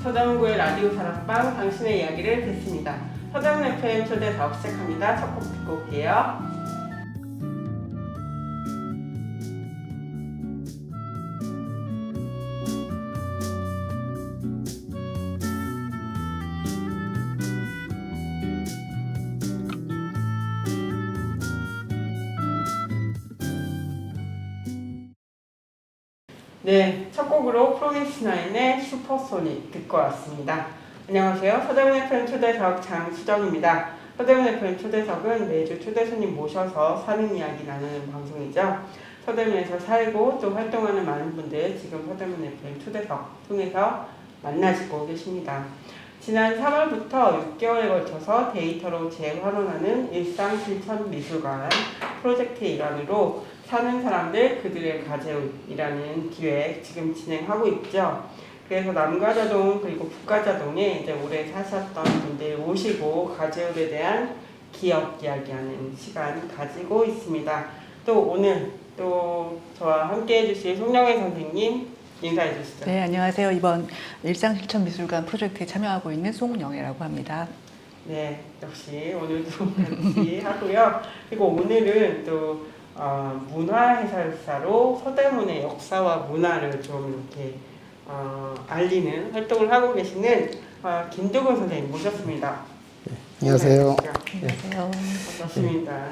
서대문구의 라디오 사랑방 당신의 이야기를 듣습니다. 서대문 FM 초대석 시작합니다. 첫 곡 듣고 올게요. 네, 첫 곡으로 프로미스9의 슈퍼소닉 듣고 왔습니다. 안녕하세요. 서대문 FM 초대석 장수정입니다. 서대문 FM 초대석은 매주 초대 손님 모셔서 사는 이야기 나누는 방송이죠. 서대문에서 살고 또 활동하는 많은 분들 지금 서대문 FM 초대석 통해서 만나시고 계십니다. 지난 3월부터 6개월에 걸쳐서 데이터로 재활용하는 일상실천미술관 프로젝트의 일환으로 사는 사람들 그들의 가재울이라는 기획 지금 진행하고 있죠. 그래서 남가자동 그리고 북가자동에 이제 오래 사셨던 분들 오시고 가재울에 대한 기억 이야기하는 시간 가지고 있습니다. 또 오늘 또 저와 함께 해주실 송영애 선생님 인사해 주시죠. 네, 안녕하세요. 이번 일상실천미술관 프로젝트에 참여하고 있는 송영애라고 합니다. 네, 역시 오늘도 같이 하고요. 그리고 오늘은 또 문화해설사로 서대문의 역사와 문화를 좀 이렇게 알리는 활동을 하고 계시는 김두근 선생님 모셨습니다. 네, 안녕하세요. 안녕하세요. 반갑습니다.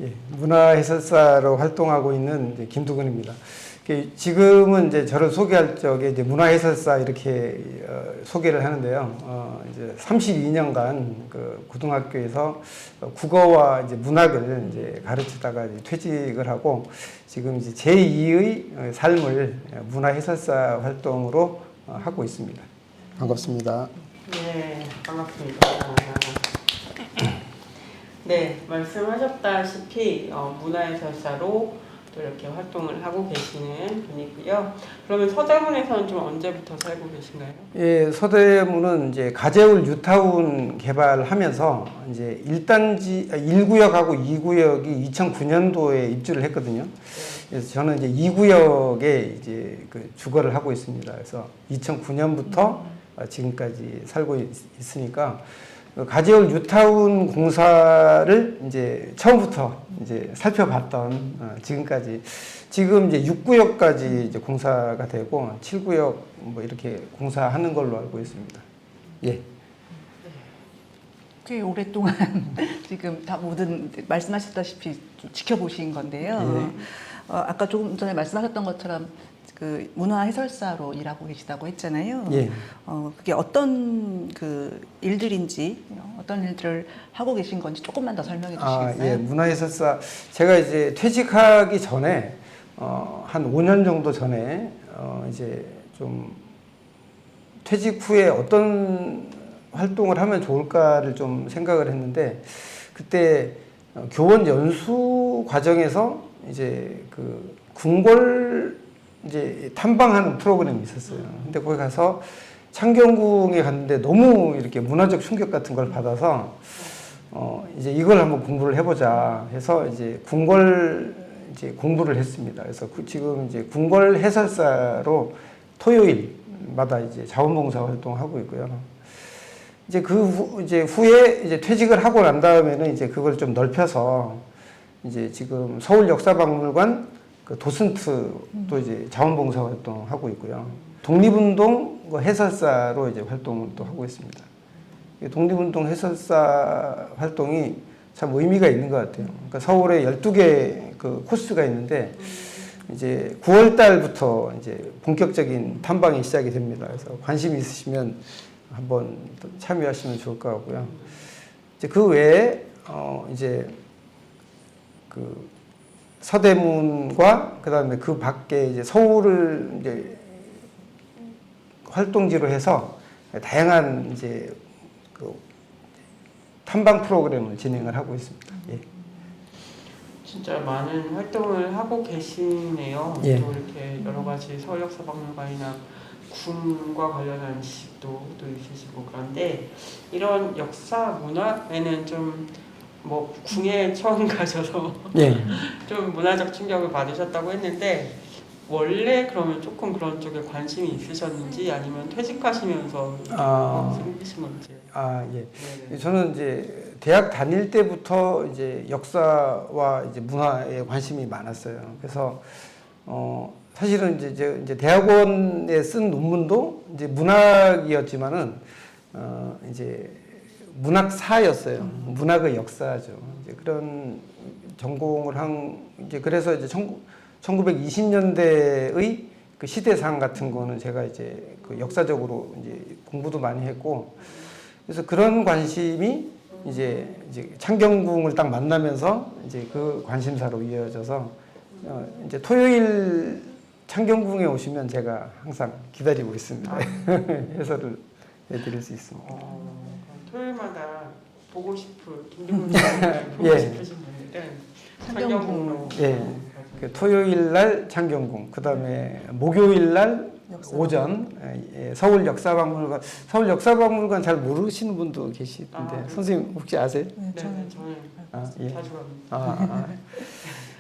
예, 문화해설사로 활동하고 있는 김두근입니다. 지금은 이제 저를 소개할 적에 이제 문화해설사 이렇게 소개를 하는데요. 이제 32년간 그 고등학교에서 국어와 이제 문학을 이제 가르치다가 이제 퇴직을 하고 지금 이제 제2의 삶을 문화해설사 활동으로 하고 있습니다. 반갑습니다. 네, 반갑습니다. 네, 말씀하셨다시피 문화해설사로 또 이렇게 활동을 하고 계시는 분이고요. 그러면 서대문에서는 좀 언제부터 살고 계신가요? 예, 서대문은 이제 가재울 뉴타운 개발하면서 이제 1구역하고 2구역이 2009년도에 입주를 했거든요. 그래서 저는 이제 2구역에 이제 그 주거를 하고 있습니다. 그래서 2009년부터 지금까지 살고 있으니까 가재울 뉴타운 공사를 이제 처음부터 이제 살펴봤던 지금까지 지금 이제 6구역까지 이제 공사가 되고 7구역 뭐 이렇게 공사하는 걸로 알고 있습니다. 예. 꽤 오랫동안 지금 다 모든 말씀하셨다시피 지켜보신 건데요. 아까 조금 전에 말씀하셨던 것처럼 그 문화해설사로 일하고 계시다고 했잖아요. 예. 그게 어떤 그 일들인지 어떤 일들을 하고 계신 건지 조금만 더 설명해 주시겠어요? 예. 문화해설사 제가 이제 퇴직하기 전에 한 5년 정도 전에 이제 좀 퇴직 후에 어떤 활동을 하면 좋을까를 좀 생각을 했는데 그때 교원 연수 과정에서 이제 그 궁궐 이제 탐방하는 프로그램이 있었어요. 근데 거기 가서 창경궁에 갔는데 너무 이렇게 문화적 충격 같은 걸 받아서 이제 이걸 한번 공부를 해보자 해서 이제 궁궐 이제 공부를 했습니다. 그래서 지금 이제 궁궐 해설사로 토요일마다 이제 자원봉사 활동하고 있고요. 이제 이제 후에 이제 퇴직을 하고 난 다음에는 이제 그걸 좀 넓혀서 이제 지금 서울역사박물관 그 도슨트도 이제 자원봉사 활동하고 있고요. 독립운동 해설사로 이제 활동을 또 하고 있습니다. 독립운동 해설사 활동이 참 의미가 있는 것 같아요. 그러니까 서울에 12개 그 코스가 있는데 이제 9월 달부터 이제 본격적인 탐방이 시작이 됩니다. 그래서 관심 있으시면 한번 참여하시면 좋을 것 같고요. 이제 그 외에 이제 그 서대문과 그다음에 그 밖에 이제 서울을 이제 활동지로 해서 다양한 이제 그 탐방 프로그램을 진행을 하고 있습니다. 예. 진짜 많은 활동을 하고 계시네요. 예. 또 이렇게 여러 가지 서울역사박물관이나 군과 관련한 지식도 또 있으시고 그런데 이런 역사 문화에는 좀 뭐 궁에 처음 가셔서 예. 좀 문화적 충격을 받으셨다고 했는데 원래 그러면 조금 그런 쪽에 관심이 있으셨는지 아니면 퇴직하시면서 생기신 건지. 예. 네. 저는 이제 대학 다닐 때부터 이제 역사와 이제 문화에 관심이 많았어요. 그래서 사실은 이제 대학원에 쓴 논문도 이제 문학이었지만은 이제 문학사였어요. 문학의 역사죠. 이제 그런 전공을 이제 그래서 이제 1920년대의 그 시대상 같은 거는 제가 이제 그 역사적으로 이제 공부도 많이 했고, 그래서 그런 관심이 이제 창경궁을 딱 만나면서 이제 그 관심사로 이어져서 이제 토요일 창경궁에 오시면 제가 항상 기다리고 있습니다. 해설을 해드릴 수 있습니다. 그럼 토요일마다 보고 김동훈 씨를 보고 예. 싶으신 분들은 창경궁으로. 예. 그 토요일 날 창경궁, 그 다음에 목요일 날 오전 서울 역사박물관. 서울 역사박물관 잘 모르시는 분도 계시던데 선생님 혹시 아세요? 네, 저는 예. 자주 갑니다.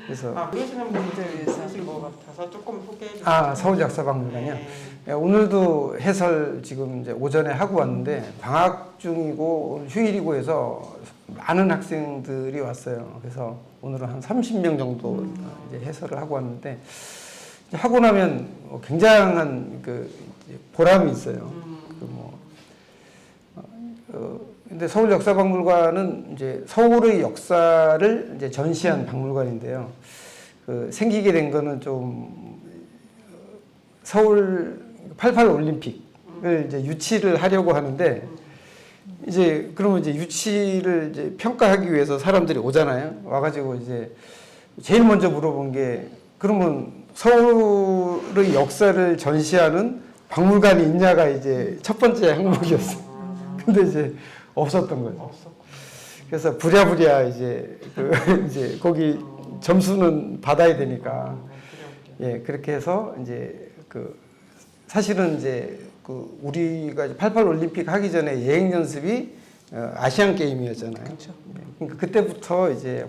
그래서 모르시는 분들 있으신 것 같아서 조금 소개해 주세요. 서울 역사박물관이요. 네. 예, 오늘도 해설 지금 이제 오전에 하고 왔는데 방학 중이고 휴일이고 해서 많은 학생들이 왔어요. 그래서 오늘은 한 30명 정도 이제 해설을 하고 왔는데 이제 하고 나면 굉장한 그 이제 보람이 있어요. 근데 서울 역사박물관은 이제 서울의 역사를 이제 전시한 박물관인데요. 그 생기게 된 거는 좀 서울 88 올림픽을 이제 유치를 하려고 하는데 이제 그러면 이제 유치를 이제 평가하기 위해서 사람들이 오잖아요. 와가지고 이제 제일 먼저 물어본 게 그러면 서울의 역사를 전시하는 박물관이 있냐가 이제 첫 번째 항목이었어요. 근데 이제 없었던 거예요. 그래서 부랴부랴 이제 이제 거기 점수는 받아야 되니까 예 그렇게 해서 이제 사실은 이제 우리가 88 올림픽 하기 전에 예행 연습이 아시안 게임이었잖아요. 그렇죠. 그러니까 그때부터 이제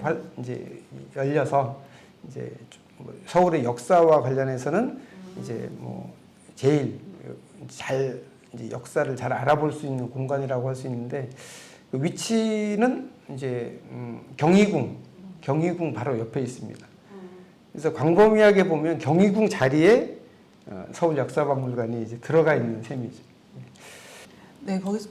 열려서 이제 서울의 역사와 관련해서는 이제 제일 잘 이제 역사를 잘 알아볼 수 있는 공간이라고 할 수 있는데 그 위치는 이제 경희궁 바로 옆에 있습니다. 그래서 광범위하게 보면 경희궁 자리에 서울 역사박물관이 이제 들어가 있는 셈이죠. 네, 거기서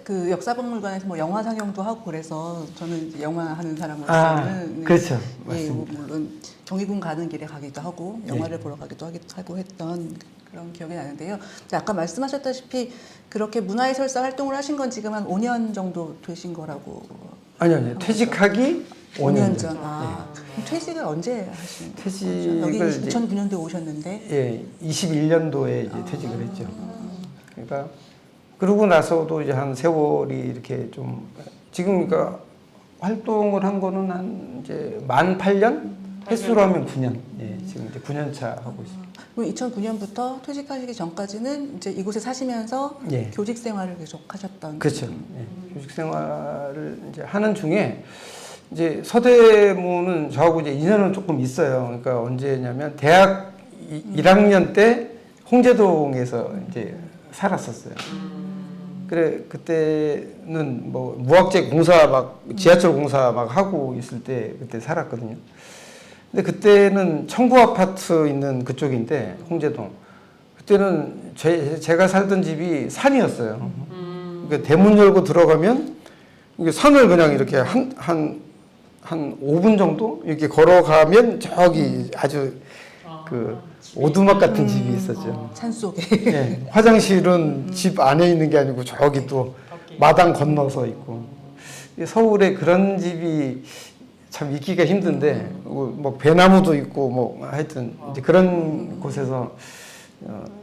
그 역사박물관에서 영화 상영도 하고 그래서 저는 이제 영화 하는 사람으로서는 그렇죠. 예, 물론 경희궁 가는 길에 가기도 하고 영화를 보러 가기도 하고 했던 그런 기억이 나는데요. 아까 말씀하셨다시피 그렇게 문화해설사 활동을 하신 건 지금 한 5년 정도 되신 거라고. 아니요. 퇴직하기 5년 전. 그럼 퇴직을 언제 하신 거죠? 퇴직을 여기 2009년도에 오셨는데. 예, 21년도에 이제 퇴직을 했죠. 그러니까 그러고 나서도 이제 한 세월이 이렇게 좀 지금 그러니까 활동을 한 거는 한 이제 만 8년? 횟수로 하면 9년. 예, 지금 이제 9년 차 하고 있습니다. 그럼 2009년부터 퇴직하시기 전까지는 이제 이곳에 사시면서 예. 교직 생활을 계속 하셨던. 그렇죠. 예, 교직 생활을 이제 하는 중에 이제 서대문은 저하고 이제 인연은 조금 있어요. 그러니까 언제냐면 대학 1학년 때 홍제동에서 이제 살았었어요. 그래 그때는 무학재 공사 막 지하철 공사 막 하고 있을 때 그때 살았거든요. 근데 그때는 청구 아파트 있는 그쪽인데 홍제동. 그때는 제가 살던 집이 산이었어요. 그러니까 대문 열고 들어가면 이게 산을 그냥 이렇게 한 5분 정도 이렇게 걸어가면 저기 아주 그 오두막 같은 집이 있었죠. 산 속에. 예, 화장실은 집 안에 있는 게 아니고 저기 또 마당 건너서 있고. 서울에 그런 집이 참 있기가 힘든데 뭐 배나무도 있고 하여튼 이제 그런 곳에서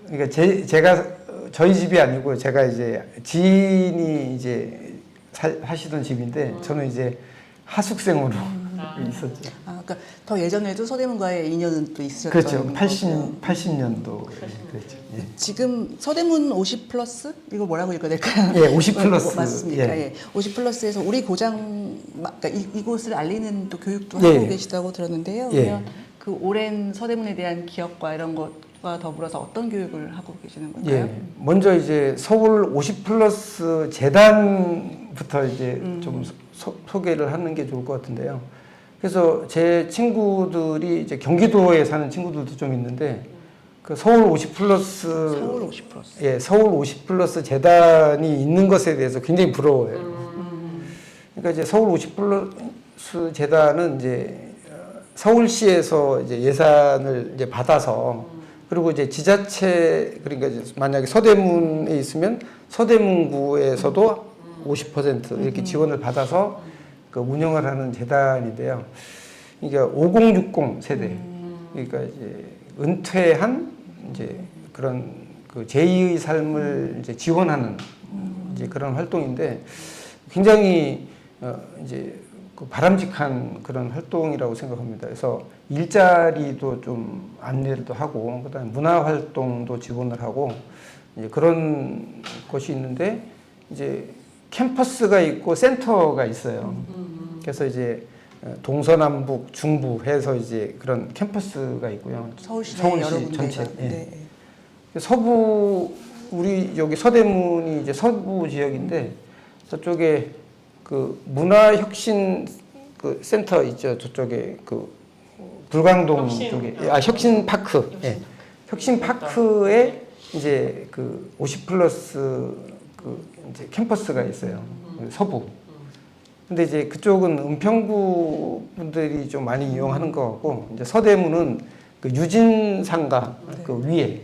그러니까 제가 저희 집이 아니고 제가 이제 지인이 이제 하시던 집인데 저는 이제 하숙생으로 있었죠. 그러니까 더 예전에도 서대문과의 인연은 또 있으셨던. 그렇죠. 80년도 그렇죠. 예. 지금 서대문 50 플러스 이거 뭐라고 읽어야 될까요? 예, 50 플러스. 맞습니까? 예. 50 플러스에서 우리 고장, 그러니까 이곳을 알리는 또 교육도 하고 계시다고 들었는데요. 예. 그 오랜 서대문에 대한 기억과 이런 것과 더불어서 어떤 교육을 하고 계시는 건가요? 예. 먼저 이제 서울 50플러스 재단부터 이제 좀 소개를 하는 게 좋을 것 같은데요. 그래서 제 친구들이 이제 경기도에 사는 친구들도 좀 있는데 그 서울 50플러스 서울 50플러스. 예, 서울 50플러스 재단이 있는 것에 대해서 굉장히 부러워요. 그러니까 이제 서울 50플러스 재단은 이제 서울시에서 이제 예산을 이제 받아서 그리고 이제 지자체 그러니까 이제 만약에 서대문에 있으면 서대문구에서도 50% 이렇게 지원을 받아서 그 운영을 하는 재단인데요. 이게 5060 세대 그러니까 이제 은퇴한 이제 그런 그 제2의 삶을 이제 지원하는 이제 그런 활동인데 굉장히 이제 그 바람직한 그런 활동이라고 생각합니다. 그래서 일자리도 좀 안내도 하고, 그다음에 문화 활동도 지원을 하고 이제 그런 것이 있는데 이제 캠퍼스가 있고 센터가 있어요. 그래서 이제 동서남북 중부 해서 이제 그런 캠퍼스가 있고요. 서울시 서울시 여러 군데가. 전체. 예. 네. 서부 우리 여기 서대문이 이제 서부 지역인데 저쪽에 그 문화혁신 그 센터 있죠. 저쪽에 그 불광동 혁신. 쪽에 혁신파크. 예. 혁신파크에 이제 그 50플러스 그 이제 캠퍼스가 있어요. 서부. 근데 이제 그쪽은 은평구 분들이 좀 많이 이용하는 것 같고 이제 서대문은 그 유진상가 그 위에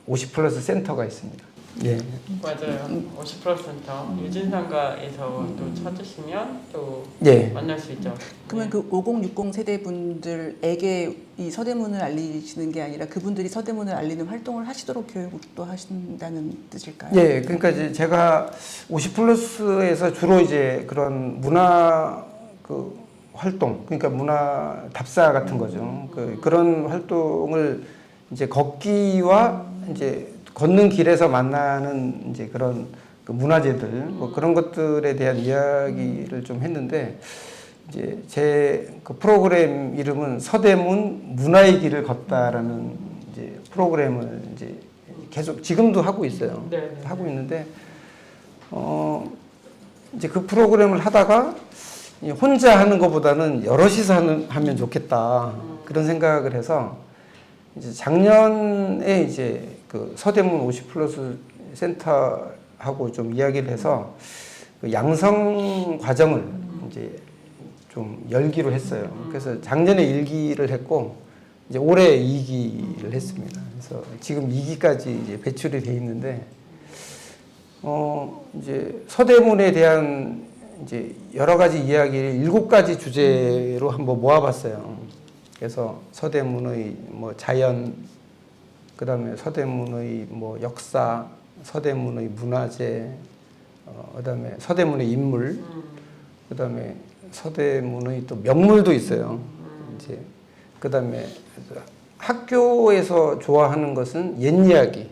50플러스 센터가 있습니다. 예. 맞아요. 50% 센터 유진상가에서 또 찾으시면 또 예. 만날 수 있죠. 그러면 그 5060 세대 분들에게 이 서대문을 알리시는 게 아니라 그분들이 서대문을 알리는 활동을 하시도록 교육도 하신다는 뜻일까요? 예, 그러니까 이제 제가 50플러스에서 주로 이제 그런 문화 그 활동, 그러니까 문화 답사 같은 거죠. 그런 활동을 이제 걷기와 이제 걷는 길에서 만나는 이제 그런 그 문화재들, 뭐 그런 것들에 대한 이야기를 좀 했는데 이제 제 그 프로그램 이름은 서대문 문화의 길을 걷다라는 이제 프로그램을 이제 계속 지금도 하고 있어요. 네. 하고 있는데 이제 그 프로그램을 하다가 혼자 하는 것보다는 여럿이서 하면 좋겠다 그런 생각을 해서 이제 작년에 이제 그 서대문 50플러스 센터하고 좀 이야기를 해서 그 양성 과정을 이제 좀 열기로 했어요. 그래서 작년에 1기를 했고 이제 올해 2기를 했습니다. 그래서 지금 2기까지 이제 배출이 돼 있는데 이제 서대문에 대한 이제 여러 가지 이야기를 7가지 주제로 한번 모아봤어요. 그래서 서대문의 뭐 자연, 그다음에 서대문의 뭐 역사, 서대문의 문화재, 그다음에 서대문의 인물, 그다음에 서대문의 또 명물도 있어요. 이제 그다음에 학교에서 좋아하는 것은 옛 이야기,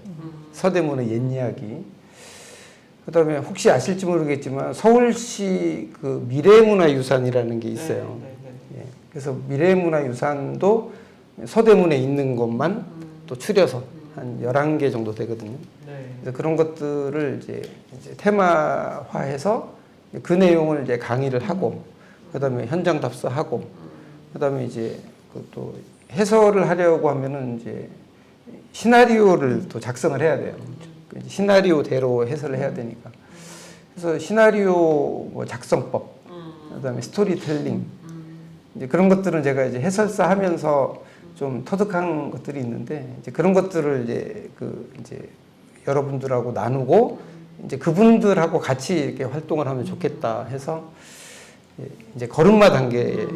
서대문의 옛 이야기. 그다음에 혹시 아실지 모르겠지만 서울시 그 미래문화유산이라는 게 있어요. 예. 그래서 미래문화유산도 서대문에 있는 것만 또 추려서 한 11개 정도 되거든요. 그래서 그런 것들을 이제 테마화해서 그 내용을 이제 강의를 하고, 그다음에 현장 답사하고, 그다음에 이제 또 해설을 하려고 하면은 이제 시나리오를 또 작성을 해야 돼요. 시나리오대로 해설을 해야 되니까. 그래서 시나리오 뭐 작성법, 그다음에 스토리텔링, 이제 그런 것들은 제가 이제 해설사 하면서 좀 터득한 것들이 있는데 이제 그런 것들을 이제 여러분들하고 나누고 이제 그분들하고 같이 이렇게 활동을 하면 좋겠다 해서 이제 걸음마 단계를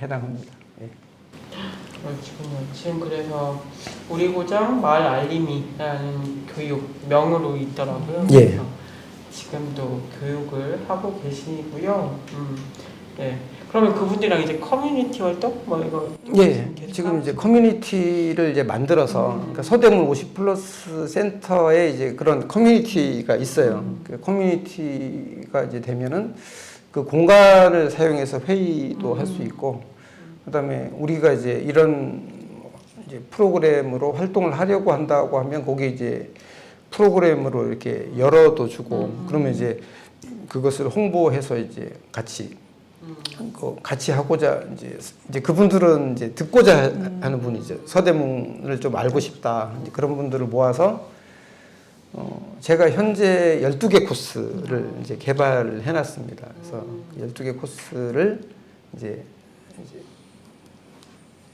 해당합니다. 예. 그렇군요. 지금 그래서 우리 고장 마을 알림이라는 교육명으로 있더라고요. 예. 그래서 지금도 교육을 하고 계시고요. 네. 그러면 그분들이랑 이제 커뮤니티 활동 뭐 이거 예. 지금 이제 커뮤니티를 이제 만들어서 그러니까 서대문 50플러스 센터에 이제 그런 커뮤니티가 있어요. 그 커뮤니티가 이제 되면은 그 공간을 사용해서 회의도 할 수 있고, 그다음에 우리가 이제 이런 이제 프로그램으로 활동을 하려고 한다고 하면 거기 이제 프로그램으로 이렇게 열어도 주고 그러면 이제 그것을 홍보해서 이제 같이 같이 하고자 이제 그분들은 이제 듣고자 하는 분이죠. 서대문을 좀 알고 싶다. 이제 그런 분들을 모아서 제가 현재 12개 코스를 이제 개발을 해놨습니다. 그래서 12개 코스를 이제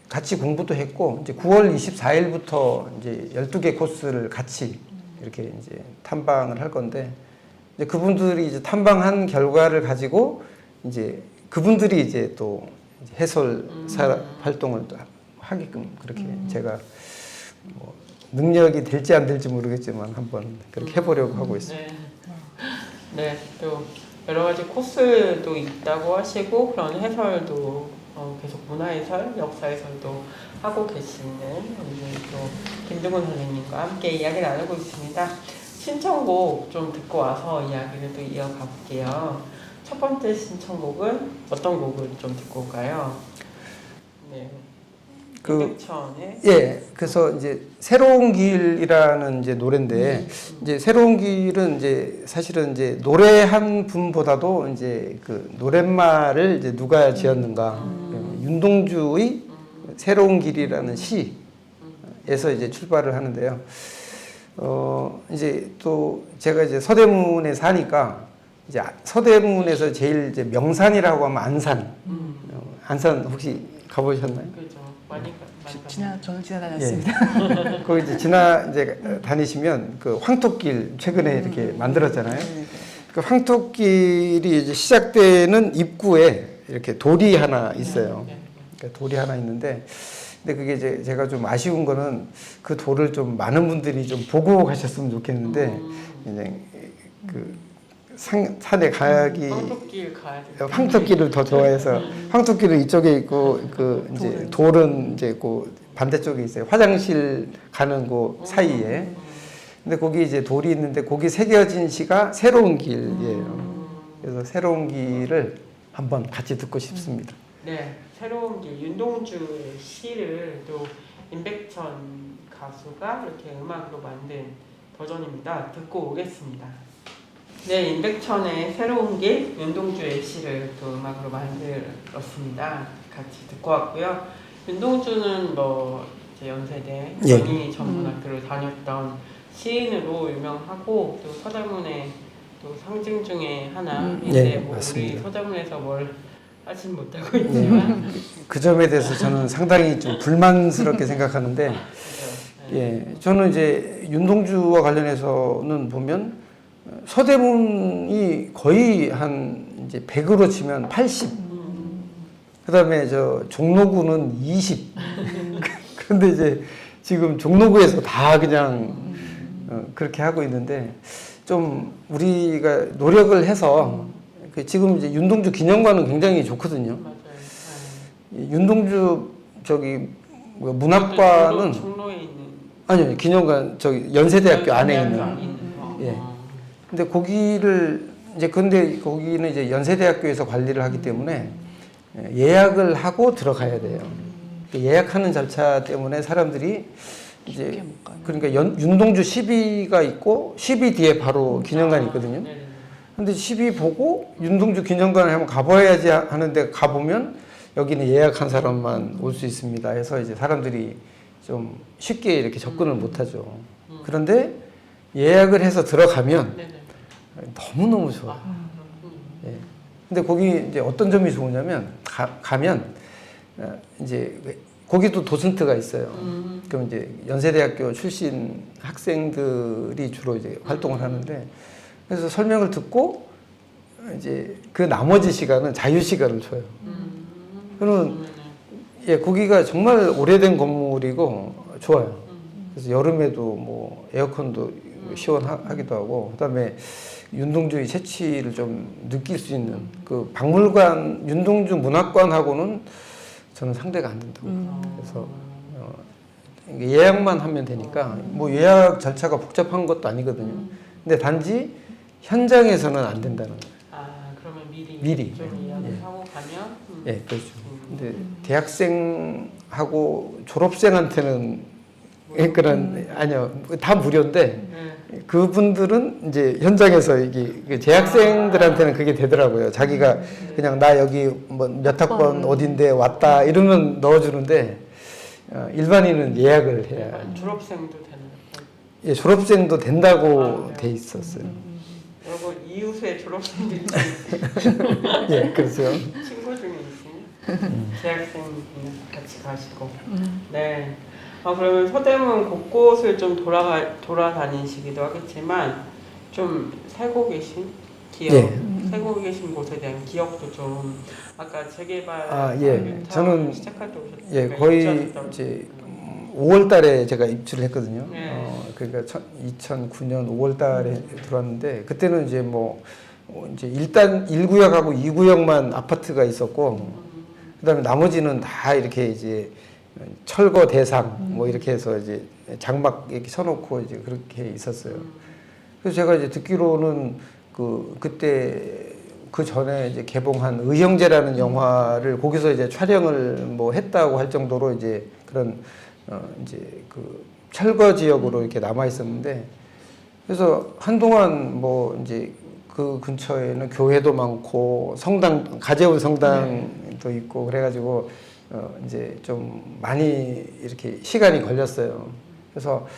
같이 공부도 했고 이제 9월 24일부터 이제 12개 코스를 같이 이렇게 이제 탐방을 할 건데 이제 그분들이 이제 탐방한 결과를 가지고 이제 그분들이 이제 또 이제 해설사 활동을 또 하게끔 그렇게 제가 뭐 능력이 될지 안 될지 모르겠지만 한번 그렇게 해보려고 하고 있습니다. 네, 또 여러 가지 코스도 있다고 하시고 그런 해설도 계속 문화해설, 역사해설도 하고 계시는 우리 또 김두근 선생님과 함께 이야기 나누고 있습니다. 신청곡 좀 듣고 와서 이야기를 또 이어가 볼게요. 첫 번째 신청곡은 어떤 곡을 좀 듣고 올까요? 네. 임백천의 예, 그래서 이제 새로운 길이라는 이제 노래인데 이제 새로운 길은 이제 사실은 이제 노래 한 분보다도 이제 그 노랫말을 이제 누가 지었는가 윤동주의 새로운 길이라는 시에서 이제 출발을 하는데요. 이제 또 제가 이제 서대문에 사니까 이제 서대문에서 제일 이제 명산이라고 하면 안산. 안산 혹시 가보셨나요? 그렇죠. 많이 저는 지나다녔습니다. 예. 거기 이제 이제 다니시면 그 황토길 최근에 이렇게 만들었잖아요. 그 황토길이 이제 시작되는 입구에 이렇게 돌이 하나 있어요. 그러니까 돌이 하나 있는데, 근데 그게 이제 제가 좀 아쉬운 거는 그 돌을 좀 많은 분들이 좀 보고 가셨으면 좋겠는데, 이제 그 산에 가기 황토길 가야 돼. 황토길을 더 좋아해서 황토길은 이쪽에 있고 그 이제 돌은 이제 그 반대쪽에 있어요. 화장실 가는 그 사이에. 근데 거기 이제 돌이 있는데 거기 새겨진 시가 새로운 길이에요. 그래서 새로운 길을 한번 같이 듣고 싶습니다. 네, 새로운 길 윤동주의 시를 또 임백천 가수가 이렇게 음악으로 만든 버전입니다. 듣고 오겠습니다. 네, 임백천의 새로운 길 윤동주의 시를 또 음악으로 만들었습니다. 같이 듣고 왔고요. 윤동주는 뭐 이제 연세대 연희 전문학교를 다녔던 시인으로 유명하고 또 서대문의 또 상징 중에 하나인데 뭐 우리 서대문에서 뭘 하진 못하고 있지만 그 점에 대해서 저는 상당히 좀 불만스럽게 생각하는데 예, 저는 이제 윤동주와 관련해서는 보면 서대문이 거의 한 이제 100으로 치면 80. 그다음에 저 종로구는 20. 그런데 이제 지금 종로구에서 다 그냥 그렇게 하고 있는데 좀 우리가 노력을 해서 지금 이제 윤동주 기념관은 굉장히 좋거든요. 윤동주 저기 문학관은 종로에 있는 아니요 기념관 저기 연세대학교 안에 있는 예. 근데 거기를 이제 근데 거기는 이제 연세대학교에서 관리를 하기 때문에 예약을 하고 들어가야 돼요. 예약하는 절차 때문에 사람들이 이제 그러니까 윤동주 12가 있고 12 뒤에 바로 기념관이 있거든요. 근데 12 보고 윤동주 기념관을 한번 가봐야지 하는데 가보면 여기는 예약한 사람만 올 수 있습니다. 해서 이제 사람들이 좀 쉽게 이렇게 접근을 못하죠. 그런데 예약을 해서 들어가면 너무너무 좋아요. 예. 근데 거기 이제 어떤 점이 좋으냐면 가면 이제 거기도 도슨트가 있어요. 그럼 이제 연세대학교 출신 학생들이 주로 이제 활동을 하는데 그래서 설명을 듣고 이제 그 나머지 시간은 자유 시간을 줘요. 그러면 예, 거기가 정말 오래된 건물이고 좋아요. 그래서 여름에도 뭐 에어컨도 시원하기도 하고 그다음에 윤동주의 채취를 좀 느낄 수 있는 그 박물관 윤동주 문학관하고는 저는 상대가 안 된다고. 그래서 예약만 하면 되니까 뭐 예약 절차가 복잡한 것도 아니거든요. 근데 단지 현장에서는 안 된다는 거예요. 아 그러면 미리 미리. 좀 예약을 하고 가면 예, 그렇죠. 근데 대학생하고 졸업생한테는 그런 아니요 다 무료인데 그분들은 이제 현장에서 이게 재학생들한테는 그게 되더라고요. 자기가 그냥 나 여기 뭐 몇 학번 어딘데 왔다 이러면 넣어주는데 일반인은 예약을 해야. 졸업생도 되나요? 예, 졸업생도 된다고 돼 있었어요. 여러분 이웃에 졸업생들이 예, 그렇죠. 친구 중에 있으면 재학생이랑 같이 가시고. 네. 그러면 서대문 곳곳을 좀 돌아다니시기도 하겠지만 좀 살고 계신 기억, 예. 살고 계신 곳에 대한 기억도 좀 아까 재개발 예. 저는 시작할 때 오셨으니까 예, 거의 입주하셨다고 이제 5월 달에 제가 입주를 했거든요. 네. 그러니까 2009년 5월 달에 들어왔는데 그때는 이제 뭐 이제 일단 1구역하고 2구역만 아파트가 있었고 그다음에 나머지는 다 이렇게 이제 철거 대상 뭐 이렇게 해서 이제 장막 이렇게 쳐놓고 이제 그렇게 있었어요. 그래서 제가 이제 듣기로는 그때 그 전에 이제 개봉한 의형제라는 영화를 거기서 이제 촬영을 뭐 했다고 할 정도로 이제 그런 이제 그 철거 지역으로 이렇게 남아 있었는데 그래서 한동안 뭐 이제 그 근처에는 교회도 많고 성당 가재훈 성당도 있고 그래가지고 이제 좀 많이 이렇게 시간이 걸렸어요. 그래서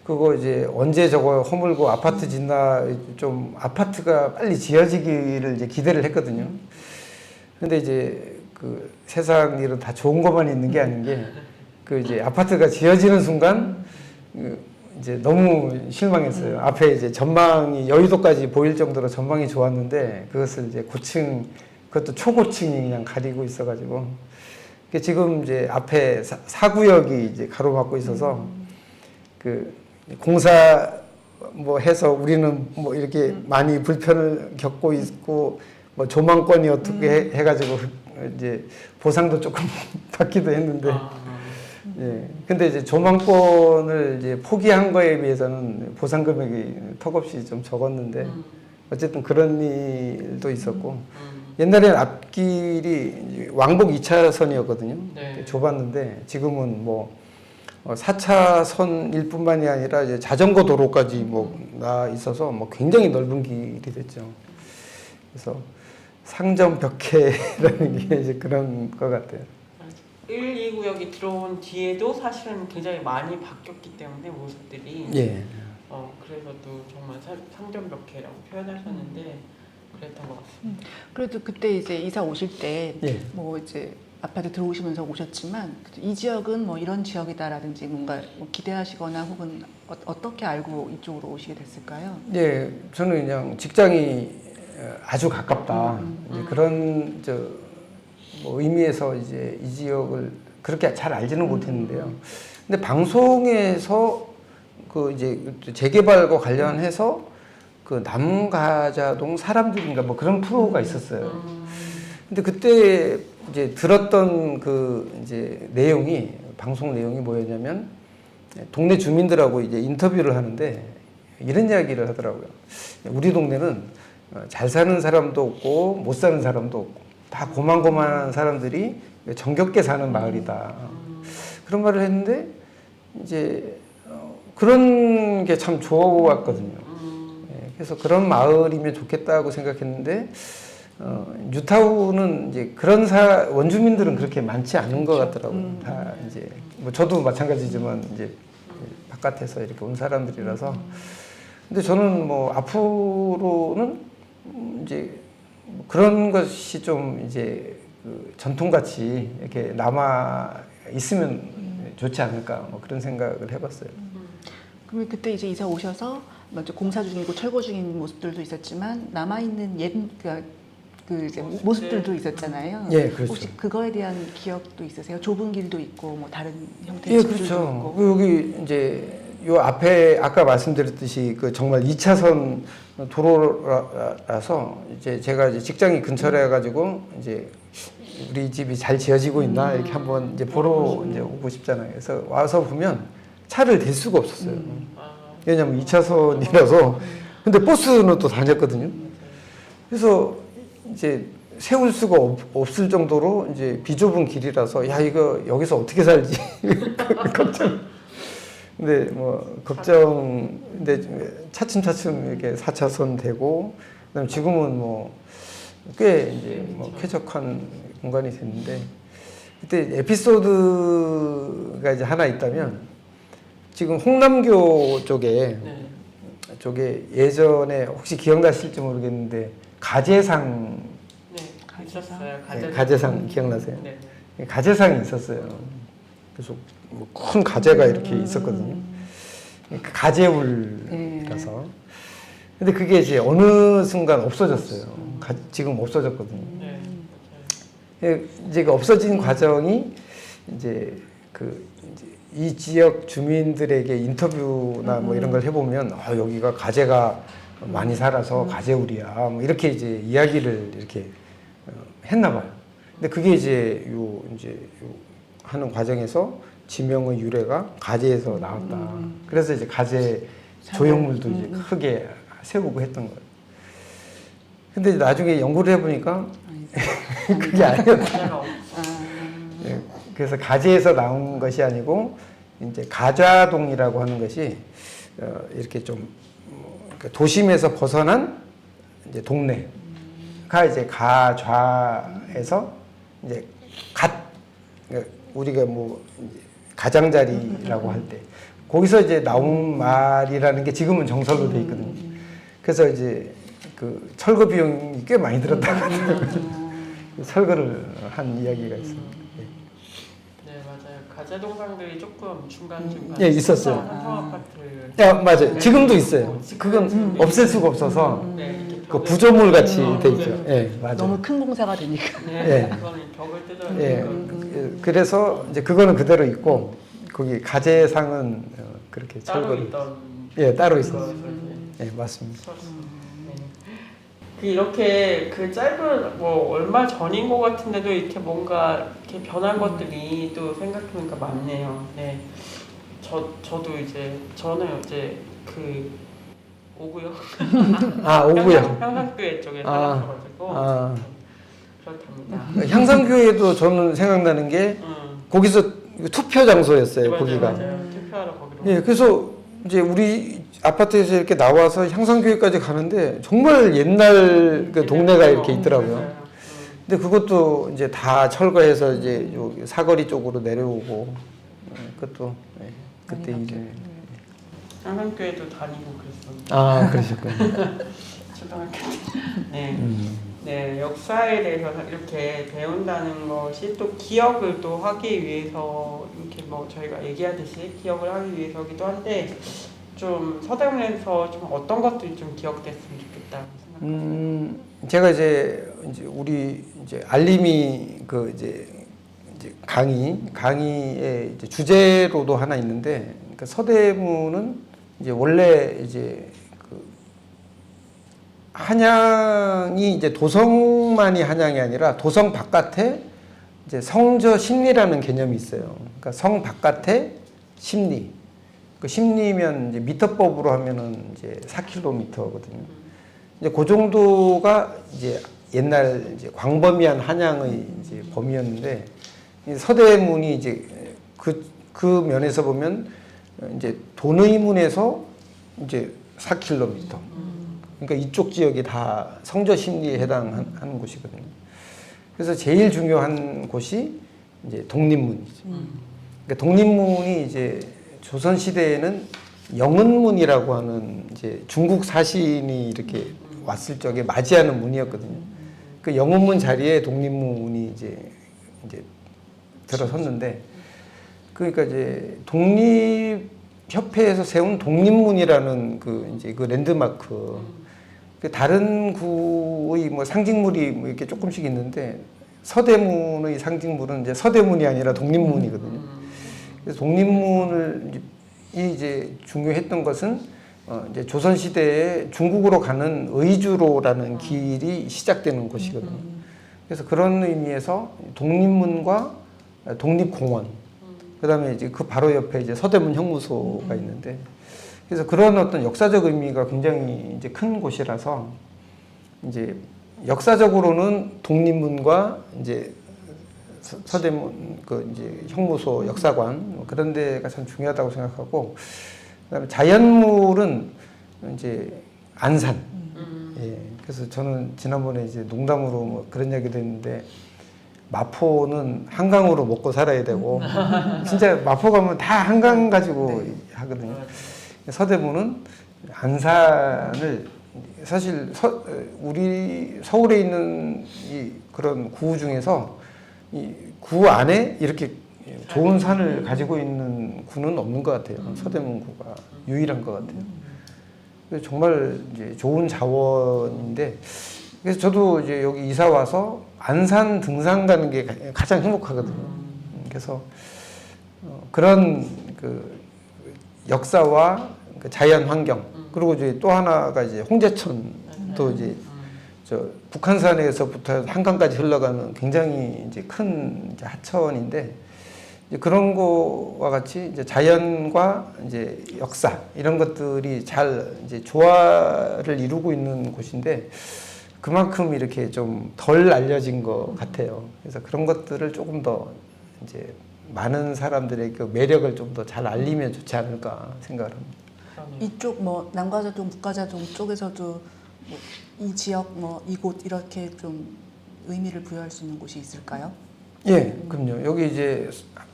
그거 이제 언제 저거 허물고 아파트 짓나 좀 아파트가 빨리 지어지기를 이제 기대를 했거든요. 근데 이제 그 세상 일은 다 좋은 것만 있는 게 아닌 게 그 이제 아파트가 지어지는 순간 이제 너무 실망했어요. 앞에 이제 전망이 여의도까지 보일 정도로 전망이 좋았는데 그것을 이제 고층 그것도 초고층이 그냥 가리고 있어가지고 지금 이제 앞에 4구역이 이제 가로막고 있어서 그 공사 뭐 해서 우리는 뭐 이렇게 많이 불편을 겪고 있고 뭐 조망권이 어떻게 해가지고 이제 보상도 조금 받기도 했는데 예 근데 이제 조망권을 이제 포기한 거에 비해서는 보상 금액이 턱없이 좀 적었는데 어쨌든 그런 일도 있었고 옛날에는 앞길이 왕복 2차선이었거든요. 네. 좁았는데 지금은 뭐 4차선일 뿐만이 아니라 이제 자전거 도로까지 뭐 나 있어서 뭐 굉장히 넓은 길이 됐죠. 그래서 상점벽해라는 게 이제 그런 것 같아요. 1, 2구역이 들어온 뒤에도 사실은 굉장히 많이 바뀌었기 때문에 모습들이 예. 그래서도 정말 상점벽해라고 표현하셨는데 그랬던 것 같습니다. 그래도 그때 이제 이사 오실 때 예. 뭐 이제 아파트 들어오시면서 오셨지만 이 지역은 뭐 이런 지역이다라든지 뭔가 뭐 기대하시거나 혹은 어떻게 알고 이쪽으로 오시게 됐을까요? 예, 저는 그냥 직장이 아주 가깝다. 이제 그런 뭐 의미에서 이제 이 지역을 그렇게 잘 알지는 못했는데요. 근데 방송에서 그 이제 재개발과 관련해서 그 남가자동 사람들인가 뭐 그런 프로가 있었어요. 근데 그때 이제 들었던 그 이제 내용이 방송 내용이 뭐였냐면 동네 주민들하고 이제 인터뷰를 하는데 이런 이야기를 하더라고요. 우리 동네는 잘 사는 사람도 없고 못 사는 사람도 없고 다 고만고만한 사람들이 정겹게 사는 마을이다. 그런 말을 했는데 이제 그런 게 참 좋았거든요. 그래서 그런 마을이면 좋겠다고 생각했는데 뉴타운은 이제 그런 원주민들은 그렇게 많지 않은 것 같더라고요. 다 이제 뭐 저도 마찬가지지만 이제 바깥에서 이렇게 온 사람들이라서. 근데 저는 뭐 앞으로는 이제 그런 것이 좀 이제 그 전통같이 이렇게 남아 있으면 좋지 않을까 뭐 그런 생각을 해봤어요. 그러면 그때 이제 이사 오셔서 먼저 공사 중이고 철거 중인 모습들도 있었지만 남아 있는 옛 그 이제 모습들도 있었잖아요. 예, 그렇죠. 혹시 그거에 대한 기억도 있으세요? 좁은 길도 있고 뭐 다른 형태의 예, 집들도 그렇죠. 있고. 여기 이제 요 앞에 아까 말씀드렸듯이 그 정말 2차선 도로라서 이제 제가 이제 직장이 근처라 가지고 이제 우리 집이 잘 지어지고 있나 이렇게 한번 이제 보러 이제 오고 싶잖아요. 그래서 와서 보면 차를 댈 수가 없었어요. 왜냐면 2차선이라서. 근데 버스는 또 다녔거든요. 그래서 이제 세울 수가 없을 정도로 이제 비좁은 길이라서 야 이거 여기서 어떻게 살지 걱정. 근데 뭐 걱정. 근데 차츰차츰 이렇게 4차선 되고 그다음 지금은 뭐 꽤 이제 뭐 쾌적한 공간이 됐는데 그때 에피소드가 이제 하나 있다면 지금 홍남교 쪽에 네. 저게 예전에 혹시 기억나실지 모르겠는데 가재상 네. 있었어요. 네, 가재상 기억나세요? 네. 가재상이 있었어요. 그래서 뭐 큰 가재가 이렇게 있었거든요. 가재울이라서. 근데 그게 이제 어느 순간 없어졌어요. 지금 없어졌거든요. 네. 이제 그 없어진 과정이 이제 이 지역 주민들에게 인터뷰나 뭐 이런 걸 해보면 여기가 가재가 많이 살아서 가재울이야 뭐 이렇게 이제 이야기를 이렇게 했나 봐요. 근데 그게 이제 요 하는 과정에서 지명의 유래가 가재에서 나왔다. 그래서 이제 가재 조형물도 이제 크게 세우고 했던 거예요. 근데 나중에 연구를 해보니까 그게 아니었다. 가재가 없- 예, 그래서 가재에서 나온 것이 아니고 이제 가좌동이라고 하는 것이 이렇게 좀 그러니까 도심에서 벗어난 이제 동네가 이제 가좌에서 이제 그러니까 우리가 뭐 이제 가장자리라고 할 때 거기서 이제 나온 말이라는 게 지금은 정설로 돼 있거든요. 그래서 이제 그 철거 비용이 꽤 많이 들었다고 하더라고요. 철거를 한 이야기가 있습니다. 네 맞아요. 가재 동상들이 조금 중간중간 예, 있었어요. 한성 아파트. 맞아요. 네. 지금도 있어요. 그건 없앨 수가 없어서 네, 이렇게 그 벽을- 부조물 같이 돼 있죠. 네. 예, 맞아요. 너무 큰 공사가 되니까. 네, 예. 그거는 벽을 뜯어야 예, 되니까 그래서 이제 그거는 그대로 있고 거기 가재상은 그렇게 따로 철거를 있던 따로 거에서 있어요. 이제 예, 맞습니다. 그 이렇게 그 짧은 뭐 얼마 전인 것 같은데도 이렇게 뭔가 이렇게 변한 것들이 또 생각해보니까 많네요. 네, 저도 이제 저는 이제 그 오구역 오구요. 향상교회 쪽에 아, 살았어가지고 아. 그렇답니다. 향상교회도 저는 생각나는 게 거기서 투표 장소였어요. 맞아요, 거기가. 맞아요. 투표하러 거기로. 예, 그래서 이제 우리 아파트에서 이렇게 나와서 향상교회까지 가는데 정말 옛날 그 동네가 이렇게 있더라고요. 맞아요. 근데 그것도 이제 다 철거해서 이제 요 사거리 쪽으로 내려오고 그것도 그때 일이. 향상교회도 다니고 그랬었는데. 그러셨군요. 초등학교 때. 네. 네, 역사에 대해서 이렇게 배운다는 것이 또 기억을 또 하기 위해서 이렇게 뭐 저희가 얘기하듯이 기억을 하기 위해서기도 한데 좀 서대문에서 좀 어떤 것들이 좀 기억됐으면 좋겠다고 생각하세요? 제가 이제 우리 이제 알림이 그 이제 강의의 이제 주제로도 하나 있는데 그러니까 서대문은 이제 원래 이제 한양이 이제 도성만이 한양이 아니라 도성 바깥에 이제 성저 심리라는 개념이 있어요. 그러니까 성 바깥에 심리. 그 심리면 이제 미터법으로 하면은 이제 4km거든요. 이제 그 정도가 이제 옛날 이제 광범위한 한양의 이제 범위였는데 이 서대문이 이제 그 면에서 보면 이제 돈의문에서 이제 4km. 그러니까 이쪽 지역이 다 성저 심리에 해당하는 곳이거든요. 그래서 제일 중요한 곳이 이제 독립문이죠. 그러니까 독립문이 이제 조선 시대에는 영은문이라고 하는 이제 중국 사신이 이렇게 왔을 적에 맞이하는 문이었거든요. 그 영은문 자리에 독립문이 이제 들어섰는데 그러니까 이제 독립협회에서 세운 독립문이라는 그 랜드마크. 다른 구의 뭐 상징물이 뭐 이렇게 조금씩 있는데 서대문의 상징물은 이제 서대문이 아니라 독립문이거든요. 그래서 독립문을 이제 중요했던 것은 이제 조선 시대에 중국으로 가는 의주로라는 길이 시작되는 곳이거든요. 그래서 그런 의미에서 독립문과 독립공원, 그다음에 이제 그 바로 옆에 이제 서대문 형무소가 있는데. 그래서 그런 어떤 역사적 의미가 굉장히 이제 큰 곳이라서 이제 역사적으로는 독립문과 이제 서대문 그 이제 형무소 역사관 뭐 그런 데가 참 중요하다고 생각하고, 그다음에 자연물은 이제 안산. 예. 그래서 저는 지난번에 이제 농담으로 뭐 그런 이야기도 했는데, 마포는 한강으로 먹고 살아야 되고 진짜 마포 가면 다 한강 가지고 하거든요. 서대문은 안산을 사실 우리 서울에 있는 이 그런 구 중에서 이 구 안에 이렇게 좋은 산을 가지고 있는 구는 없는 것 같아요. 서대문구가 유일한 것 같아요. 그래서 정말 이제 좋은 자원인데, 그래서 저도 이제 여기 이사 와서 안산 등산 가는 게 가장 행복하거든요. 그래서 그런 그 역사와 그 자연 환경, 그리고 이제 또 하나가 이제 홍제천도 이제 저 북한산에서부터 한강까지 흘러가는 굉장히 이제 큰 이제 하천인데, 이제 그런 거와 같이 이제 자연과 이제 역사 이런 것들이 잘 이제 조화를 이루고 있는 곳인데, 그만큼 이렇게 좀 덜 알려진 것 같아요. 그래서 그런 것들을 조금 더 이제 많은 사람들의 그 매력을 좀 더 잘 알리면 좋지 않을까 생각을 합니다. 이쪽 뭐 남가자동, 북가자동 쪽에서도 뭐 이 지역 뭐 이곳 이렇게 좀 의미를 부여할 수 있는 곳이 있을까요? 예, 그럼요. 여기 이제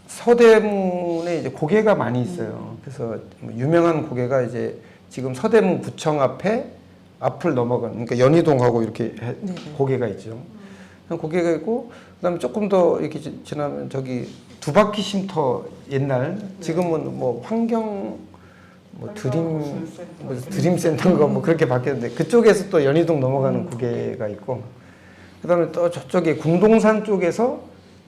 서대문에 이제 고개가 많이 있어요. 그래서 유명한 고개가 이제 지금 서대문 구청 앞을 넘어간, 그러니까 연희동하고 이렇게 고개가 있죠. 고개가 있고, 그다음에 조금 더 이렇게 지나면 저기 두바퀴 쉼터 옛날, 지금은 뭐 환경 뭐 드림 센터인가 뭐 그렇게 바뀌었는데, 그쪽에서 또 연희동 넘어가는 고개가 있고, 그다음에 또 저쪽에 궁동산 쪽에서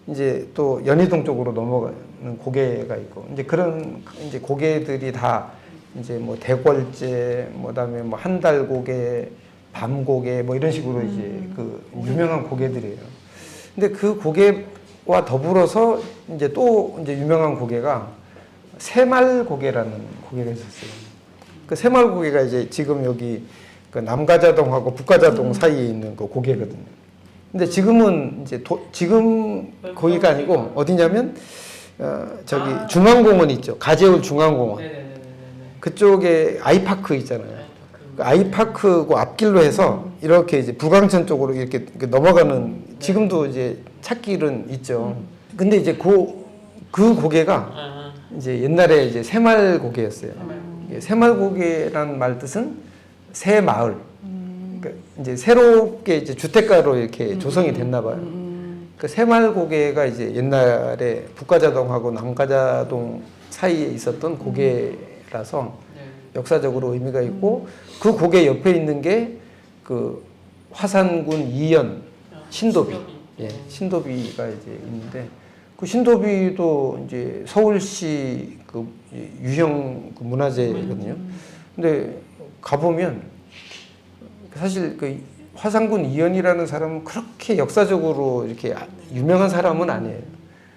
이제 또 연희동 쪽으로 넘어가는 고개가 있고, 이제 그런 이제 고개들이 다 이제 뭐 대궐제, 뭐 그다음에 뭐 한달고개, 밤고개 뭐 이런 식으로 이제 그 유명한 고개들이에요. 근데 그 고개와 더불어서 이제 또 이제 유명한 고개가 새말고개라는 고개가 있었어요. 그 새말고개가 이제 지금 여기 그 남가자동하고 북가자동 사이에 있는 그 고개거든요. 근데 지금은 이제 지금 거기가 아니고 어디냐면 저기 중앙공원 있죠. 가재울 중앙공원. 그쪽에 아이파크 있잖아요. 그 아이파크고 앞길로 해서 이렇게 이제 부강천 쪽으로 이렇게 넘어가는, 지금도 이제 찾길은 있죠. 근데 이제 그 고개가 이제 옛날에 이제 새말고개였어요. 새말고개란 말 뜻은 새 마을. 그러니까 이제 새롭게 이제 주택가로 이렇게 조성이 됐나 봐요. 그 새말고개가 이제 옛날에 북가자동하고 남가자동 사이에 있었던 고개라서 역사적으로 의미가 있고, 그 고개 옆에 있는 게 그 화산군 이연 신도비. 예, 신도비가 이제 있는데, 그 신도비도 이제 서울시 그 유형 그 문화재거든요. 근데 가보면 사실 그 화산군 이연이라는 사람은 그렇게 역사적으로 이렇게 유명한 사람은 아니에요.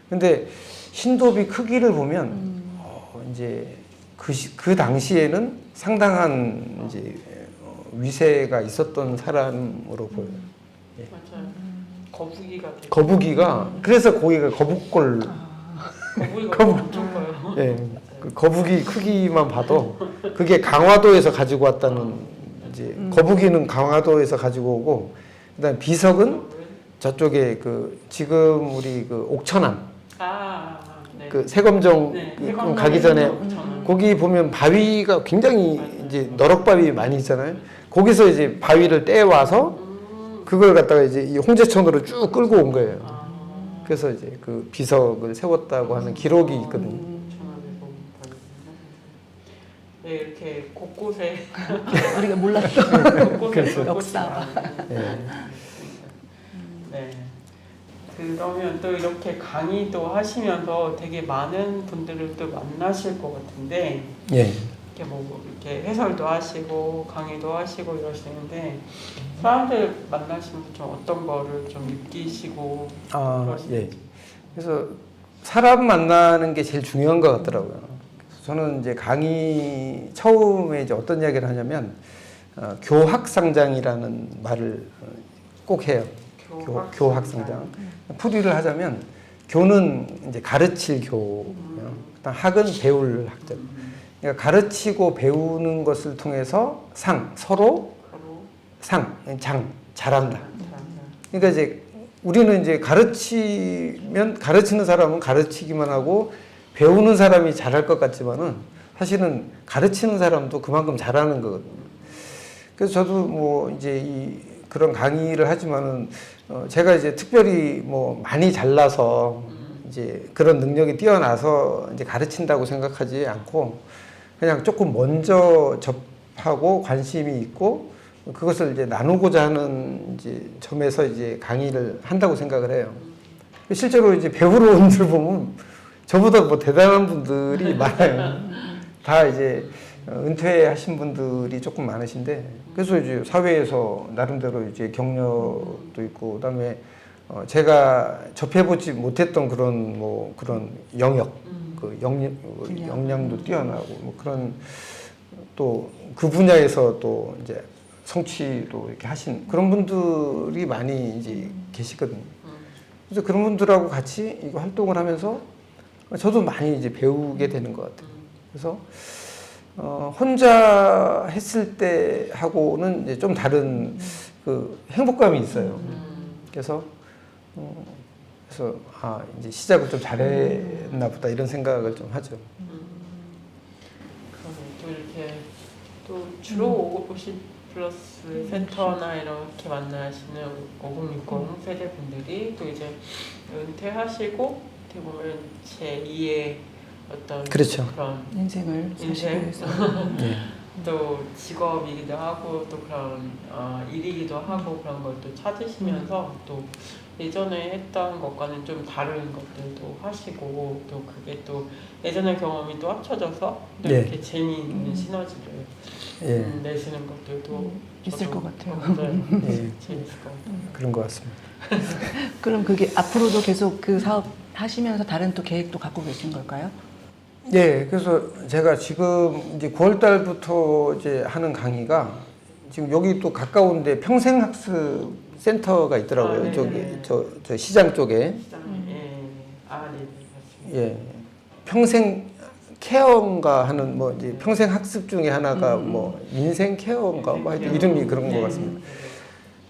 근데 신도비 크기를 보면 이제 그 당시에는 상당한 이제 위세가 있었던 사람으로 보여요. 예. 맞아요. 거북이가 그래서 거기가 거북골. 거북이가 엄청 커요. 예, 그 거북이 크기만 봐도 그게 강화도에서 가지고 왔다는, 이제 거북이는 강화도에서 가지고 오고, 그다음 비석은 저쪽에 그 지금 우리 그 옥천암, 네. 그 세검정 가기 전에 거기 보면 바위가 굉장히 이제 너럭바위 많이 있잖아요. 거기서 이제 바위를 떼 와서 그걸 갖다가 이제 이 홍제천으로 쭉 끌고 온 거예요. 그래서 이제 그 비석을 세웠다고 하는 기록이 있거든요. 네, 이렇게 곳곳에 우리가 몰랐던 곳곳에 역사. 네. 그러면 또 이렇게 강의도 하시면서 되게 많은 분들을 또 만나실 것 같은데, 예. 이렇게 뭐 이렇게 해설도 하시고 강의도 하시고 이러시는데, 사람들 만나시면서 좀 어떤 거를 좀 느끼시고 예. 그래서 사람 만나는 게 제일 중요한 것 같더라고요. 그래서 저는 이제 강의 처음에 이제 어떤 이야기를 하냐면 교학상장이라는 말을 꼭 해요. 교학성장. 풀이를 하자면 교는 이제 가르칠 교고요. 그다음 학은 배울 학자. 그러니까 가르치고 배우는 것을 통해서 서로 잘한다. 그러니까 이제 우리는 이제 가르치는 사람은 가르치기만 하고 배우는 사람이 잘할 것 같지만은 사실은 가르치는 사람도 그만큼 잘하는 거거든요. 그래서 저도 뭐 이제 그런 강의를 하지만은 제가 이제 특별히 뭐 많이 잘나서 이제 그런 능력이 뛰어나서 이제 가르친다고 생각하지 않고 그냥 조금 먼저 접하고 관심이 있고 그것을 이제 나누고자 하는 이제 점에서 이제 강의를 한다고 생각을 해요. 실제로 이제 배우러 온 분들 보면 저보다 뭐 대단한 분들이 많아요. 다 이제 은퇴하신 분들이 조금 많으신데 그래서 이제 사회에서 나름대로 이제 경력도 있고 그다음에 제가 접해보지 못했던 그런 영역, 역량도 뛰어나고 뭐 그런 또 그 분야에서 또 이제 성취도 이렇게 하신 그런 분들이 많이 이제 계시거든요. 그래서 그런 분들하고 같이 이거 활동을 하면서 저도 많이 이제 배우게 되는 것 같아요. 그래서 혼자 했을 때 하고는 이제 좀 다른 그 행복감이 있어요. 그래서 이제 시작을 좀 잘했나 보다 이런 생각을 좀 하죠. 그러면 또 이렇게 또 주로 50플러스 센터나 이렇게 만나시는 5060 세대분들이 또 이제 은퇴하시고 어떻게 보면 제2의 어떤 그렇죠. 그런 인생을 사시기 위해서 네. 또 직업이기도 하고 또 그런 일이기도 하고 그런 걸 또 찾으시면서 또 예전에 했던 것과는 좀 다른 것들도 하시고 또 그게 또 예전의 경험이 또 합쳐져서 또 네. 이렇게 재미있는 시너지를 내시는 것들도 있을 것 같아요. 네, 예. 재밌을 것 같아요. 그런 것 같습니다. 그럼 그게 앞으로도 계속 그 사업 하시면서 다른 또 계획도 갖고 계신 걸까요? 예, 그래서 제가 지금 이제 9월 달부터 이제 하는 강의가 지금 여기 또 가까운데 평생학습 센터가 있더라고요. 네. 저기 저 시장 쪽에. 시장님, 네, 맞습니다. 예. 평생 케어인가 하는 뭐 이제 평생 학습 중에 하나가 뭐 인생 케어인가 뭐 하여튼 이름이 그런 것 같습니다.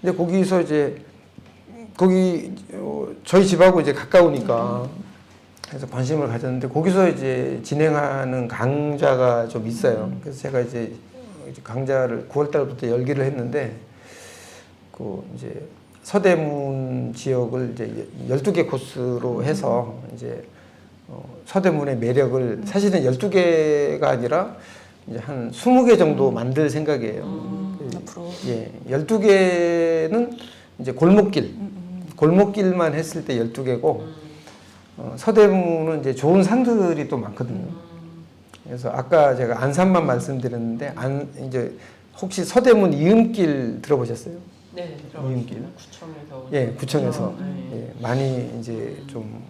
근데 거기서 이제 거기 저희 집하고 이제 가까우니까 그래서 관심을 가졌는데 거기서 이제 진행하는 강좌가 좀 있어요. 그래서 제가 이제 강좌를 9월 달부터 열기를 했는데 그 이제 서대문 지역을 이제 12개 코스로 해서 이제 서대문의 매력을 사실은 12개가 아니라 이제 한 20개 정도 만들 생각이에요. 앞으로. 예. 12개는 이제 골목길만 했을 때 12개고 서대문은 이제 좋은 산들이 또 많거든요. 그래서 아까 제가 안산만 말씀드렸는데 이제 혹시 서대문 이음길 들어보셨어요? 네, 이음길. 구청에서. 예, 구청에서 네. 예, 많이 이제 좀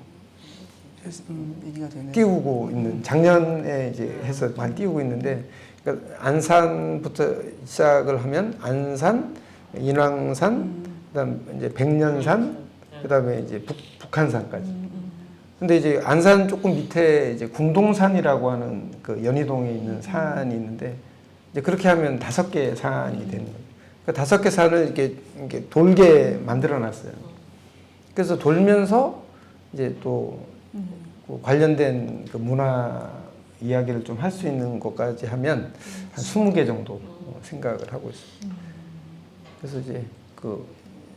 얘기가 되는. 띄우고 있는 작년에 이제 해서 많이 띄우고 있는데 그러니까 안산부터 시작을 하면 안산, 인왕산, 그다음 이제 백년산, 그다음에 이제 북한산까지. 근데 이제 안산 조금 밑에 이제 궁동산이라고 하는 그 연희동에 있는 산이 있는데 이제 그렇게 하면 5개 산이 되는 거예요. 그러니까 5개 산을 이렇게 돌게 만들어 놨어요. 그래서 돌면서 이제 또 그 관련된 그 문화 이야기를 좀 할 수 있는 것까지 하면 한 20개 정도 생각을 하고 있어요. 그래서 이제 그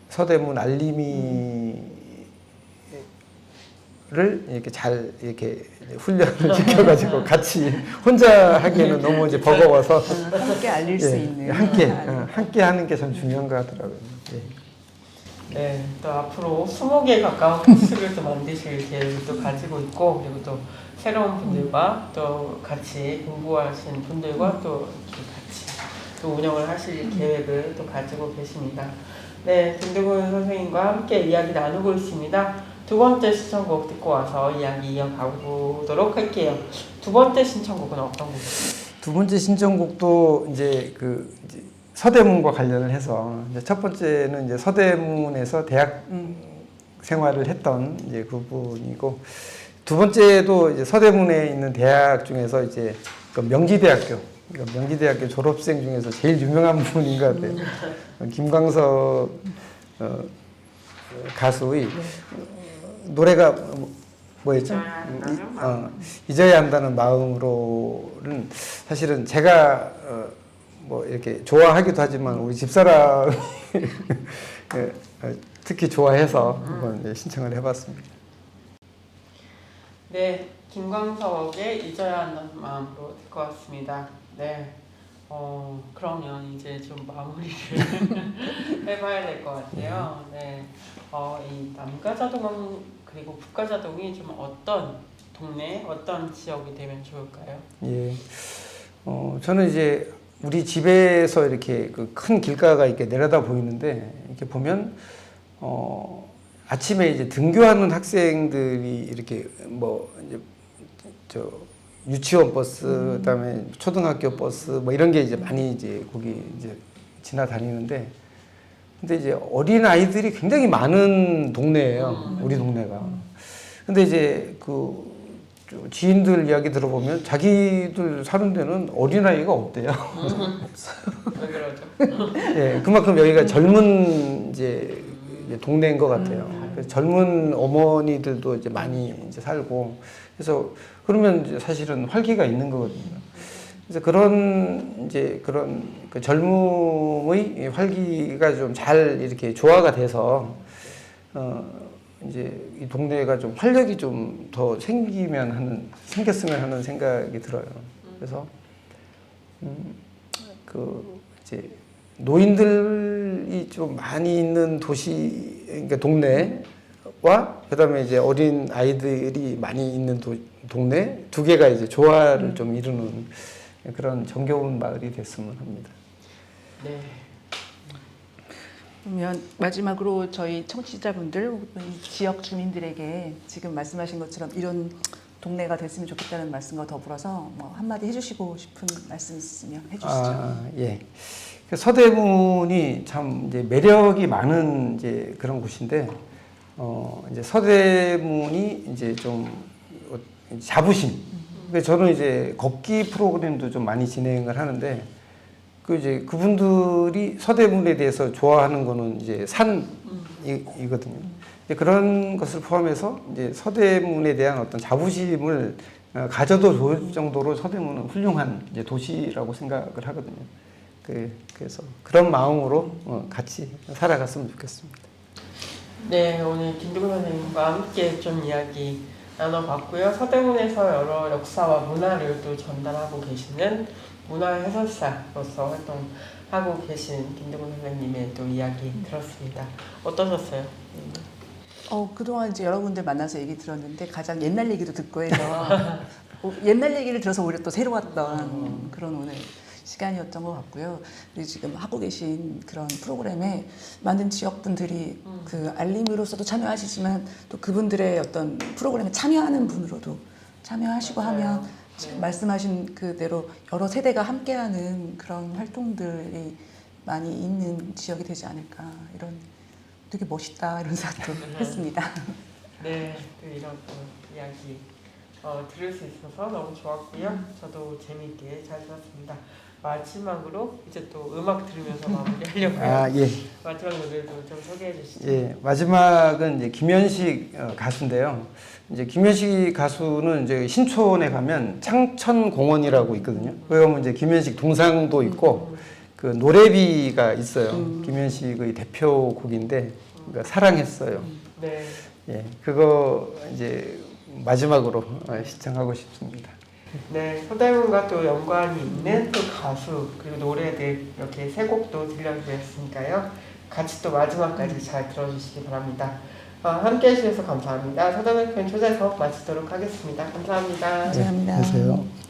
서대문 알림이를 이렇게 잘 이렇게 훈련을 시켜가지고 같이 혼자 하기에는 너무 이제 버거워서 함께 알릴 수 있는. 함께 하는 게 참 중요한 것 같더라고요. 예. 네, 또 앞으로 20개에 가까운 코스를 또 만드실 계획을 또 가지고 있고 그리고 또 새로운 분들과 또 같이 공부하신 분들과 또 이렇게 같이 또 운영을 하실 계획을 또 가지고 계십니다. 네, 김대곤 선생님과 함께 이야기 나누고 있습니다. 두 번째 신청곡 듣고 와서 이야기 이어가 보도록 할게요. 두 번째 신청곡은 어떤 곡이죠? 두 번째 신청곡도 이제 서대문과 관련을 해서 이제 첫 번째는 이제 서대문에서 대학 생활을 했던 이제 그분이고 두 번째도 이제 서대문에 있는 대학 중에서 이제 그 명지대학교 그러니까 명지대학교 졸업생 중에서 제일 유명한 분인 것 같아요. 김광석 가수의 노래가 뭐였죠? 잊어야 한다는 마음으로는 사실은 제가 뭐 이렇게 좋아하기도 하지만 우리 집사람이 특히 좋아해서 한번 신청을 해봤습니다. 네, 김광석의 잊어야 한다는 마음으로 될 것 같습니다. 네, 그러면 이제 좀 마무리를 해봐야 될 것 같아요. 네, 이 남가자동 그리고 북가자동이 좀 어떤 동네, 어떤 지역이 되면 좋을까요? 예, 저는 이제 우리 집에서 이렇게 그 큰 길가가 이렇게 내려다 보이는데 이렇게 보면 아침에 이제 등교하는 학생들이 이렇게 뭐 이제 저 유치원 버스 그다음에 초등학교 버스 뭐 이런 게 이제 많이 이제 거기 이제 지나다니는데 근데 이제 어린 아이들이 굉장히 많은 동네예요. 우리 동네가. 근데 이제 그 지인들 이야기 들어보면 자기들 사는 데는 어린아이가 없대요. 왜 그러죠? 예, 그만큼 여기가 젊은 이제 동네인 것 같아요. 그래서 젊은 어머니들도 이제 많이 이제 살고 그래서 그러면 이제 사실은 활기가 있는 거거든요. 그래서 그런 그 젊음의 활기가 좀 잘 이렇게 조화가 돼서 이제 이 동네가 좀 활력이 좀 더 생겼으면 하는 생각이 들어요. 그래서 그 이제 노인들이 좀 많이 있는 도시, 그러니까 동네와 그다음에 이제 어린 아이들이 많이 있는 동네 두 개가 이제 조화를 좀 이루는 그런 정겨운 마을이 됐으면 합니다. 네. 그러면 마지막으로 저희 청취자분들 혹은 지역 주민들에게 지금 말씀하신 것처럼 이런 동네가 됐으면 좋겠다는 말씀과 더불어서 뭐 한마디 해주시고 싶은 말씀 있으면 해주시죠. 예. 서대문이 참 이제 매력이 많은 이제 그런 곳인데, 이제 서대문이 이제 좀 자부심. 그래서 저는 이제 걷기 프로그램도 좀 많이 진행을 하는데, 이제 그분들이 서대문에 대해서 좋아하는 거는 이제 산이거든요. 그런 것을 포함해서 이제 서대문에 대한 어떤 자부심을 가져도 좋을 정도로 서대문은 훌륭한 이제 도시라고 생각을 하거든요. 그래서 그런 마음으로 같이 살아갔으면 좋겠습니다. 네, 오늘 김두근 선생님과 함께 좀 이야기 나눠봤고요. 서대문에서 여러 역사와 문화를 또 전달하고 계시는 문화 해설사로서 활동하고 계신 김두근 선생님의 또 이야기 들었습니다. 어떠셨어요? 그동안 이제 여러분들 만나서 얘기 들었는데 가장 옛날 얘기도 듣고 해서 옛날 얘기를 들어서 오히려 또 새로웠던 그런 오늘 시간이었던 것 같고요. 그리고 지금 하고 계신 그런 프로그램에 많은 지역분들이 그 알림으로서도 참여하시지만 또 그분들의 어떤 프로그램에 참여하는 분으로도 참여하시고 하면 지금 말씀하신 그대로 여러 세대가 함께하는 그런 활동들이 많이 있는 지역이 되지 않을까 이런 되게 멋있다 이런 생각도 했습니다. 네, 또 이런 또 이야기 들을 수 있어서 너무 좋았고요. 저도 재미있게 잘 들었습니다. 마지막으로 이제 또 음악 들으면서 마무리하려고요. 예. 마지막 노래도 좀 소개해 주시죠. 예, 마지막은 이제 김현식 가수인데요. 이제 김현식 가수는 이제 신촌에 가면 창천공원이라고 있거든요. 거기 가면 이제 김현식 동상도 있고 그 노래비가 있어요. 김현식의 대표곡인데 그러니까 사랑했어요. 네. 예, 그거 이제 마지막으로 시청하고 싶습니다. 네, 서대문과 또 연관이 있는 또 가수 그리고 노래들 이렇게 세 곡도 들려드렸으니까요. 같이 또 마지막까지 잘 들어주시기 바랍니다. 함께 해주셔서 감사합니다. 서대문 FM 초대석 마치도록 하겠습니다. 감사합니다. 감사합니다. 안녕하세요.